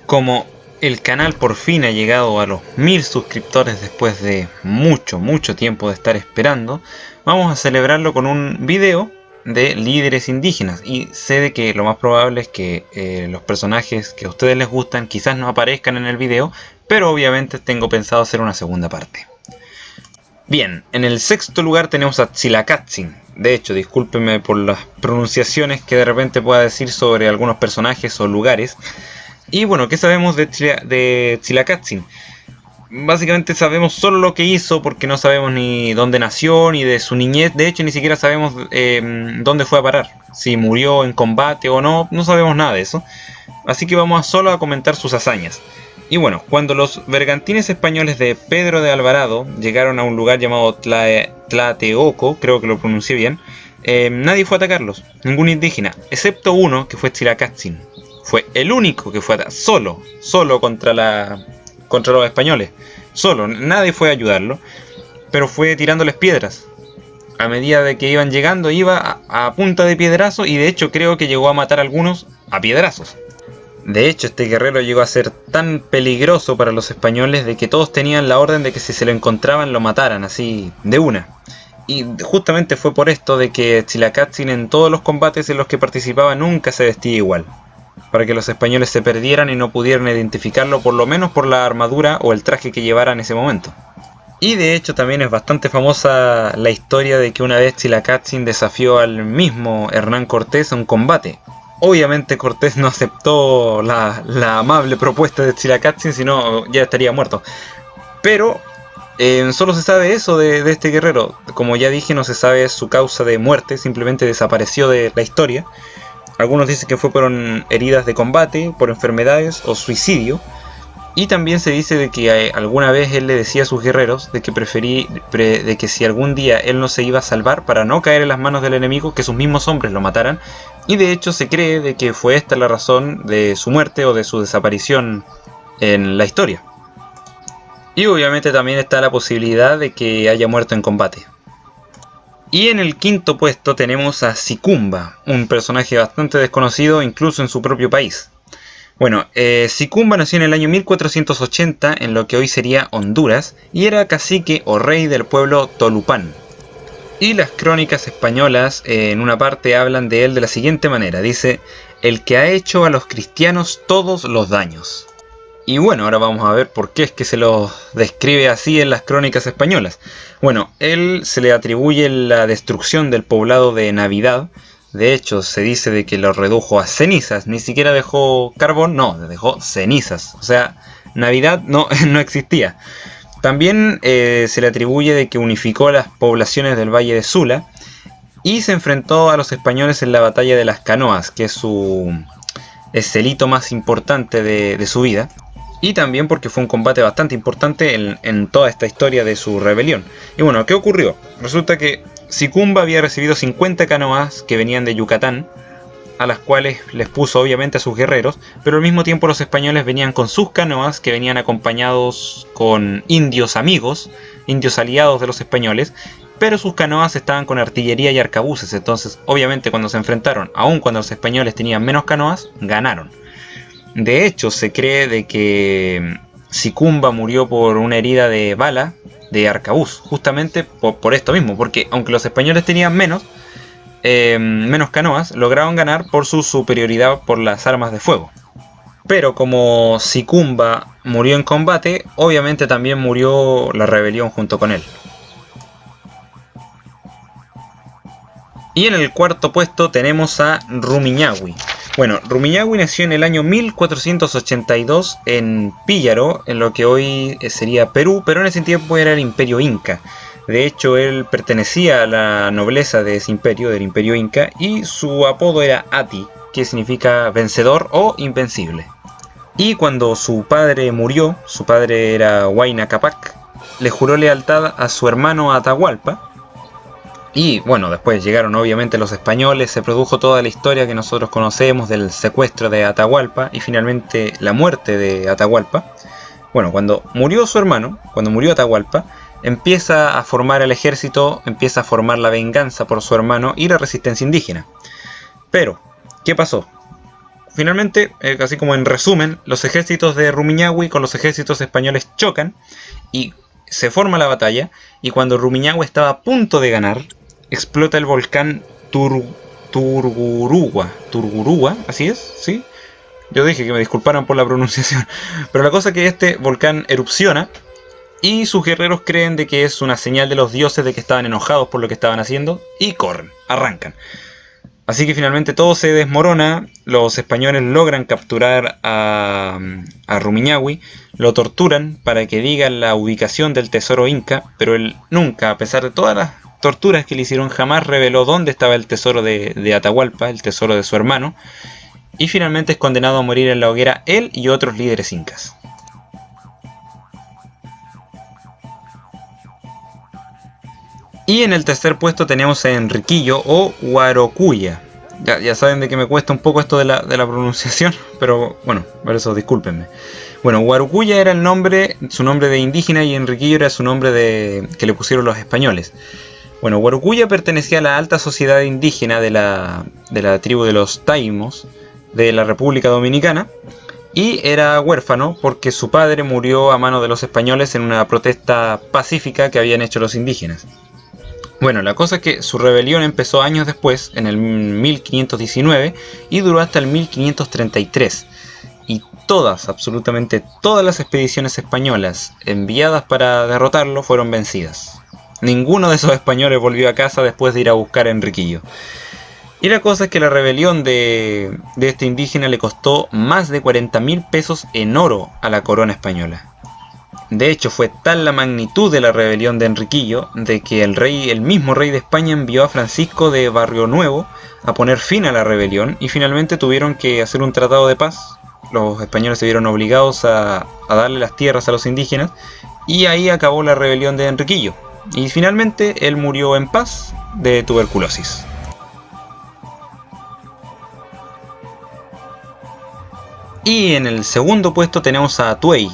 Como el canal por fin ha llegado a los 1000 suscriptores después de mucho tiempo de estar esperando, vamos a celebrarlo con un video de líderes indígenas. Y sé de que lo más probable es que los personajes que a ustedes les gustan quizás no aparezcan en el video, pero obviamente tengo pensado hacer una segunda parte. Bien, en el sexto lugar tenemos a Tsilakatzin. De hecho, discúlpenme por las pronunciaciones que de repente pueda decir sobre algunos personajes o lugares. Y bueno, ¿qué sabemos de Tsilakatzin? Básicamente sabemos solo lo que hizo, porque no sabemos ni dónde nació, ni de su niñez. De hecho, ni siquiera sabemos dónde fue a parar. Si murió en combate o no, no sabemos nada de eso. Así que vamos solo a comentar sus hazañas. Y bueno, cuando los bergantines españoles de Pedro de Alvarado llegaron a un lugar llamado Tlateoco, creo que lo pronuncié bien, nadie fue a atacarlos, ningún indígena, excepto uno que fue Tsilakatzin. Fue el único que fue solo contra los españoles. Solo, nadie fue a ayudarlo, pero fue tirándoles piedras. A medida de que iban llegando, iba a punta de piedrazo, y de hecho creo que llegó a matar a algunos a piedrazos. De hecho, este guerrero llegó a ser tan peligroso para los españoles de que todos tenían la orden de que si se lo encontraban lo mataran, así de una. Y justamente fue por esto de que Tsilakatzin en todos los combates en los que participaba nunca se vestía igual, para que los españoles se perdieran y no pudieran identificarlo, por lo menos por la armadura o el traje que llevara en ese momento. Y de hecho también es bastante famosa la historia de que una vez Tsilakatzin desafió al mismo Hernán Cortés a un combate. Obviamente Cortés no aceptó la amable propuesta de Tsilakatzin, sino ya estaría muerto. Pero solo se sabe eso de este guerrero. Como ya dije, no se sabe su causa de muerte, simplemente desapareció de la historia. Algunos dicen que fue por heridas de combate, por enfermedades o suicidio. Y también se dice de que alguna vez él le decía a sus guerreros de que si algún día él no se iba a salvar, para no caer en las manos del enemigo, que sus mismos hombres lo mataran. Y de hecho se cree de que fue esta la razón de su muerte o de su desaparición en la historia. Y obviamente también está la posibilidad de que haya muerto en combate. Y en el quinto puesto tenemos a Sicumba, un personaje bastante desconocido incluso en su propio país. Bueno, Sicumba nació en el año 1480 en lo que hoy sería Honduras, y era cacique o rey del pueblo Tolupán. Y las crónicas españolas en una parte hablan de él de la siguiente manera: dice, el que ha hecho a los cristianos todos los daños. Y bueno, ahora vamos a ver por qué es que se lo describe así en las crónicas españolas. Bueno, él se le atribuye la destrucción del poblado de Navidad. De hecho, se dice de que lo redujo a cenizas. Ni siquiera dejó carbón, no, dejó cenizas. O sea, Navidad no existía. También se le atribuye de que unificó las poblaciones del Valle de Sula y se enfrentó a los españoles en la batalla de las Canoas, que es el hito más importante de su vida. Y también porque fue un combate bastante importante en toda esta historia de su rebelión. Y bueno, ¿qué ocurrió? Resulta que Sicumba había recibido 50 canoas que venían de Yucatán, a las cuales les puso obviamente a sus guerreros, pero al mismo tiempo los españoles venían con sus canoas, que venían acompañados con indios amigos, indios aliados de los españoles, pero sus canoas estaban con artillería y arcabuces. Entonces obviamente cuando se enfrentaron, aun cuando los españoles tenían menos canoas, ganaron. De hecho, se cree de que Sicumba murió por una herida de bala de arcabuz, justamente por esto mismo, porque aunque los españoles tenían menos canoas, lograron ganar por su superioridad por las armas de fuego. Pero como Sicumba murió en combate, obviamente también murió la rebelión junto con él. Y en el cuarto puesto tenemos a Rumiñahui. Bueno, Rumiñahui nació en el año 1482 en Píllaro, en lo que hoy sería Perú, pero en ese tiempo era el Imperio Inca. De hecho, él pertenecía a la nobleza de ese imperio, del Imperio Inca, y su apodo era Ati, que significa vencedor o invencible. Y cuando su padre murió, su padre era Huayna Capac, le juró lealtad a su hermano Atahualpa. Y bueno, después llegaron obviamente los españoles, se produjo toda la historia que nosotros conocemos del secuestro de Atahualpa y finalmente la muerte de Atahualpa. Bueno, cuando murió su hermano, cuando murió Atahualpa, empieza a formar el ejército, empieza a formar la venganza por su hermano y la resistencia indígena. Pero, ¿qué pasó? finalmente, así como en resumen, los ejércitos de Rumiñahui con los ejércitos españoles chocan y se forma la batalla. Y cuando Rumiñahui estaba a punto de ganar, explota el volcán Turgurugua, ¿así es? ¿Sí? Yo dije que me disculparan por la pronunciación. Pero la cosa es que este volcán erupciona y sus guerreros creen de que es una señal de los dioses de que estaban enojados por lo que estaban haciendo y corren, arrancan. Así que finalmente todo se desmorona, los españoles logran capturar a Rumiñahui, lo torturan para que diga la ubicación del tesoro inca, pero él nunca, a pesar de todas las torturas que le hicieron, jamás reveló dónde estaba el tesoro de Atahualpa, el tesoro de su hermano, y finalmente es condenado a morir en la hoguera él y otros líderes incas. Y en el tercer puesto tenemos a Enriquillo o Guarocuya. Ya saben de que me cuesta un poco esto de la pronunciación, pero bueno, por eso discúlpenme. Bueno, Guarocuya era su nombre de indígena, y Enriquillo era su nombre que le pusieron los españoles. Bueno, Guarocuya pertenecía a la alta sociedad indígena de la tribu de los Taimos de la República Dominicana, y era huérfano porque su padre murió a manos de los españoles en una protesta pacífica que habían hecho los indígenas. Bueno, la cosa es que su rebelión empezó años después, en el 1519, y duró hasta el 1533. Y absolutamente todas las expediciones españolas enviadas para derrotarlo fueron vencidas. Ninguno de esos españoles volvió a casa después de ir a buscar a Enriquillo. Y la cosa es que la rebelión de este indígena le costó más de 40.000 pesos en oro a la corona española. De hecho, fue tal la magnitud de la rebelión de Enriquillo de que el mismo rey de España envió a Francisco de Barrionuevo a poner fin a la rebelión, y finalmente tuvieron que hacer un tratado de paz. Los españoles se vieron obligados a darle las tierras a los indígenas, y ahí acabó la rebelión de Enriquillo. Y finalmente él murió en paz de tuberculosis. Y en el segundo puesto tenemos a Atuey.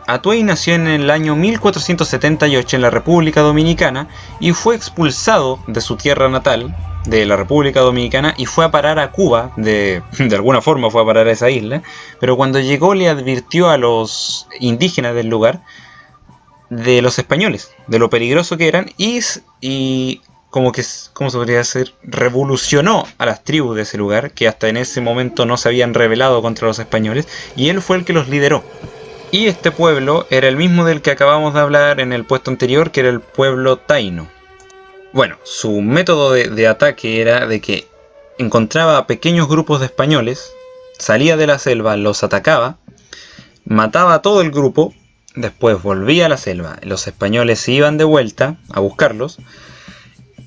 Atuey nació en el año 1478 en la República Dominicana y fue expulsado de su tierra natal, de la República Dominicana, y fue a parar a Cuba, de alguna forma fue a parar a esa isla, pero cuando llegó le advirtió a los indígenas del lugar de los españoles, de lo peligroso que eran, y ¿cómo se podría decir? Revolucionó a las tribus de ese lugar, que hasta en ese momento no se habían rebelado contra los españoles, y él fue el que los lideró. Y este pueblo era el mismo del que acabamos de hablar en el puesto anterior, que era el pueblo taíno. Bueno, su método de ataque era de que encontraba a pequeños grupos de españoles, salía de la selva, los atacaba, mataba a todo el grupo, después volvía a la selva, los españoles iban de vuelta a buscarlos,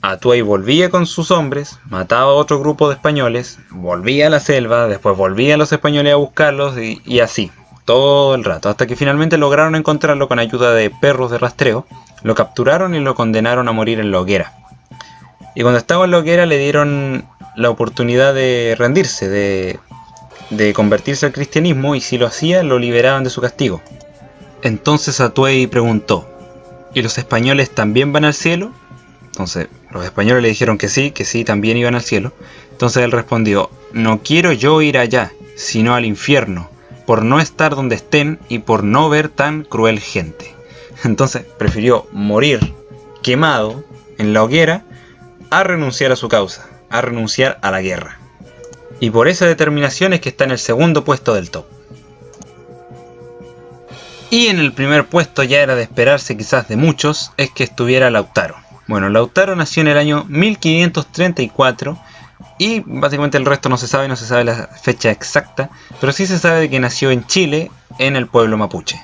Atuey volvía con sus hombres, mataba a otro grupo de españoles, volvía a la selva, después volvían los españoles a buscarlos, y así todo el rato, hasta que finalmente lograron encontrarlo con ayuda de perros de rastreo, lo capturaron y lo condenaron a morir en la hoguera. Y cuando estaba en la hoguera le dieron la oportunidad de rendirse, de convertirse al cristianismo, y si lo hacía lo liberaban de su castigo. Entonces Atuey preguntó: ¿y los españoles también van al cielo? Entonces los españoles le dijeron que sí, también iban al cielo. Entonces él respondió: no quiero yo ir allá, sino al infierno, por no estar donde estén y por no ver tan cruel gente. Entonces prefirió morir quemado en la hoguera a renunciar a su causa, a renunciar a la guerra. Y por esa determinación es que está en el segundo puesto del top. Y en el primer puesto, ya era de esperarse quizás de muchos, es que estuviera Lautaro. Bueno, Lautaro nació en el año 1534 y básicamente el resto no se sabe la fecha exacta, pero sí se sabe de que nació en Chile, en el pueblo mapuche.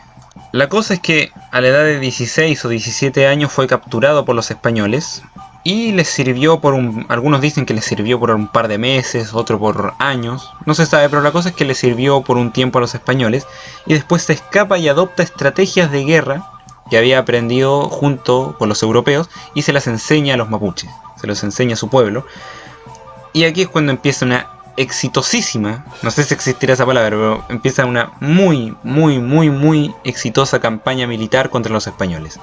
La cosa es que a la edad de 16 o 17 años fue capturado por los españoles y les sirvió algunos dicen que les sirvió por un par de meses, otros por años, no se sabe, pero la cosa es que les sirvió por un tiempo a los españoles y después se escapa y adopta estrategias de guerra que había aprendido junto con los europeos y se las enseña a los mapuches, se los enseña a su pueblo. Y aquí es cuando empieza una exitosísima, no sé si existirá esa palabra, pero empieza una muy exitosa campaña militar contra los españoles.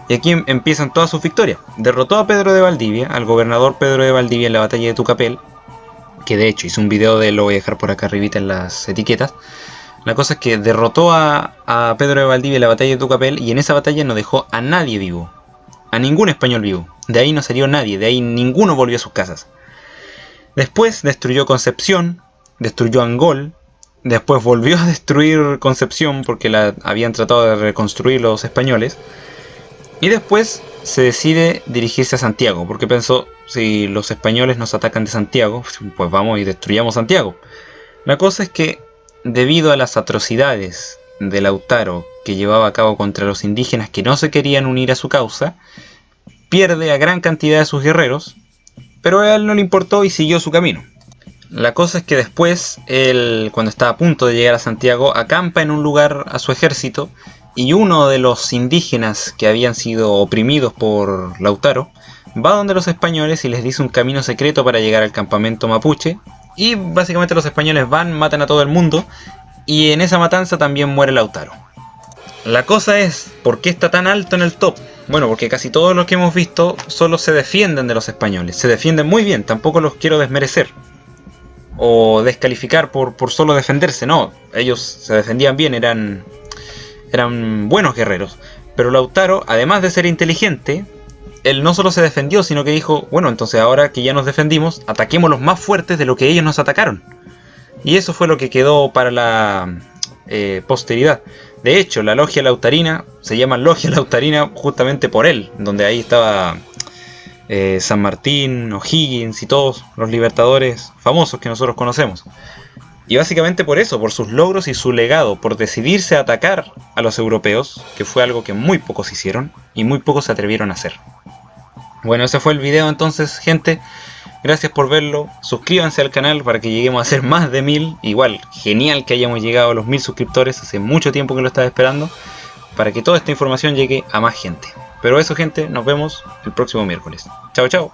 Y aquí empiezan todas sus victorias. Derrotó a Pedro de Valdivia, al gobernador Pedro de Valdivia, en la batalla de Tucapel. que de hecho hice un video de él, lo voy a dejar por acá arribita en las etiquetas. La cosa es que derrotó a Pedro de Valdivia en la batalla de Tucapel, y en esa batalla no dejó a nadie vivo, a ningún español vivo. De ahí no salió nadie, de ahí ninguno volvió a sus casas. Después destruyó Concepción, destruyó Angol, después volvió a destruir Concepción porque la habían tratado de reconstruir los españoles. Y después se decide dirigirse a Santiago, porque pensó, si los españoles nos atacan de Santiago, pues vamos y destruyamos Santiago. La cosa es que, debido a las atrocidades de Lautaro que llevaba a cabo contra los indígenas que no se querían unir a su causa, pierde a gran cantidad de sus guerreros, pero a él no le importó y siguió su camino. La cosa es que después, él, cuando está a punto de llegar a Santiago, acampa en un lugar a su ejército, y uno de los indígenas que habían sido oprimidos por Lautaro va donde los españoles y les dice un camino secreto para llegar al campamento mapuche, y básicamente los españoles van, matan a todo el mundo, y en esa matanza también muere Lautaro. La cosa es, ¿por qué está tan alto en el top? Bueno, porque casi todos los que hemos visto solo se defienden de los españoles, se defienden muy bien, tampoco los quiero desmerecer o descalificar por solo defenderse, no, ellos se defendían bien, eran buenos guerreros. Pero Lautaro, además de ser inteligente, él no solo se defendió, sino que dijo, bueno, entonces ahora que ya nos defendimos, ataquemos los más fuertes de lo que ellos nos atacaron. Y eso fue lo que quedó para la posteridad. De hecho, la logia lautarina se llama logia lautarina justamente por él, donde ahí estaba San Martín, O'Higgins y todos los libertadores famosos que nosotros conocemos. Y básicamente por eso, por sus logros y su legado, por decidirse a atacar a los europeos, que fue algo que muy pocos hicieron y muy pocos se atrevieron a hacer. Bueno, ese fue el video entonces, gente. Gracias por verlo. Suscríbanse al canal para que lleguemos a ser más de 1000. Igual, genial que hayamos llegado a los 1000 suscriptores. Hace mucho tiempo que lo estaba esperando, para que toda esta información llegue a más gente. Pero eso, gente, nos vemos el próximo miércoles. Chao, chao.